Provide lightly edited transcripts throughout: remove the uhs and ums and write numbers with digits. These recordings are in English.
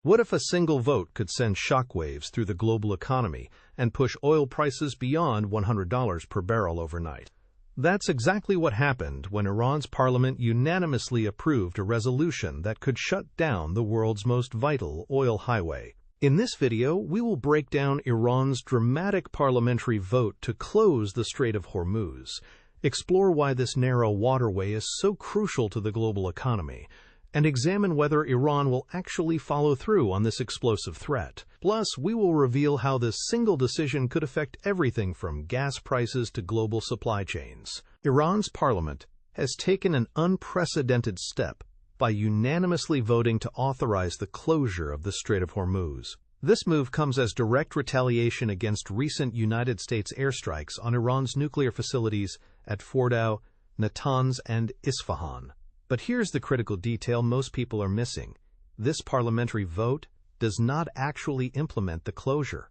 What if a single vote could send shockwaves through the global economy and push oil prices beyond $100 per barrel overnight? That's exactly what happened when Iran's parliament unanimously approved a resolution that could shut down the world's most vital oil highway. In this video, we will break down Iran's dramatic parliamentary vote to close the Strait of Hormuz, explore why this narrow waterway is so crucial to the global economy, and examine whether Iran will actually follow through on this explosive threat. Plus, we will reveal how this single decision could affect everything from gas prices to global supply chains. Iran's parliament has taken an unprecedented step by unanimously voting to authorize the closure of the Strait of Hormuz. This move comes as direct retaliation against recent United States airstrikes on Iran's nuclear facilities at Fordow, Natanz, and Isfahan. But here's the critical detail most people are missing. This parliamentary vote does not actually implement the closure.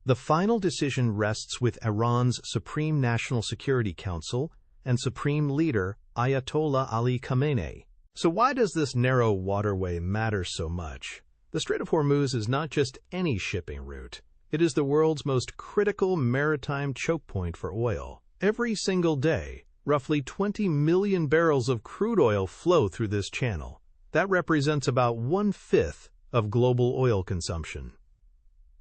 The final decision rests with Iran's Supreme National Security Council and Supreme Leader Ayatollah Ali Khamenei. So why does this narrow waterway matter so much? The Strait of Hormuz is not just any shipping route. It is the world's most critical maritime chokepoint for oil. Every single day, roughly 20 million barrels of crude oil flow through this channel. That represents about 1/5 of global oil consumption.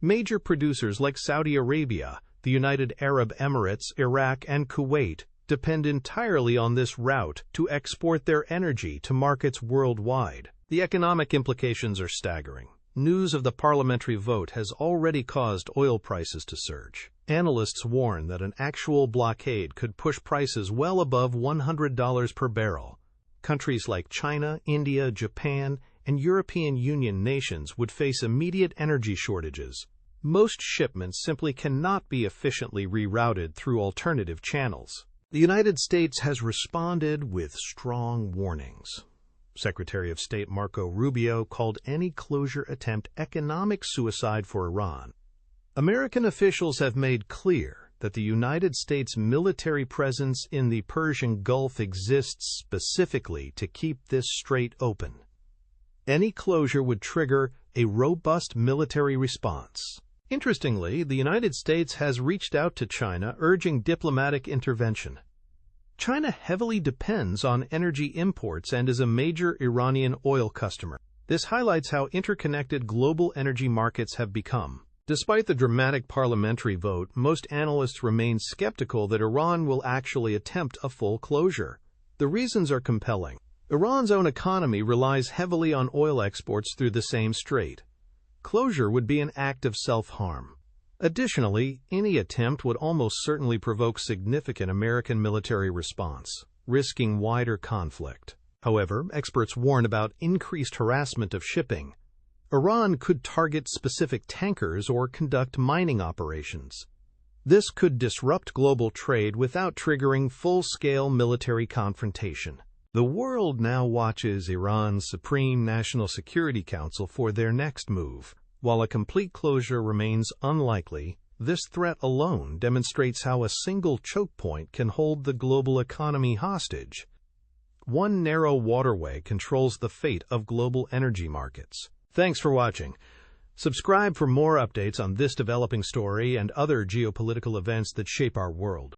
Major producers like Saudi Arabia, the United Arab Emirates, Iraq, and Kuwait depend entirely on this route to export their energy to markets worldwide. The economic implications are staggering. News of the parliamentary vote has already caused oil prices to surge. Analysts warn that an actual blockade could push prices well above $100 per barrel. Countries like China, India, Japan, and European Union nations would face immediate energy shortages. Most shipments simply cannot be efficiently rerouted through alternative channels. The United States has responded with strong warnings. Secretary of State Marco Rubio called any closure attempt economic suicide for Iran. American officials have made clear that the United States military presence in the Persian Gulf exists specifically to keep this strait open. Any closure would trigger a robust military response. Interestingly, the United States has reached out to China urging diplomatic intervention. China heavily depends on energy imports and is a major Iranian oil customer. This highlights how interconnected global energy markets have become. Despite the dramatic parliamentary vote, most analysts remain skeptical that Iran will actually attempt a full closure. The reasons are compelling. Iran's own economy relies heavily on oil exports through the same strait. Closure would be an act of self-harm. Additionally, any attempt would almost certainly provoke significant American military response, risking wider conflict. However, experts warn about increased harassment of shipping. Iran could target specific tankers or conduct mining operations. This could disrupt global trade without triggering full-scale military confrontation. The world now watches Iran's Supreme National Security Council for their next move. While a complete closure remains unlikely, this threat alone demonstrates how a single choke point can hold the global economy hostage. One narrow waterway controls the fate of global energy markets. Thanks for watching. Subscribe for more updates on this developing story and other geopolitical events that shape our world.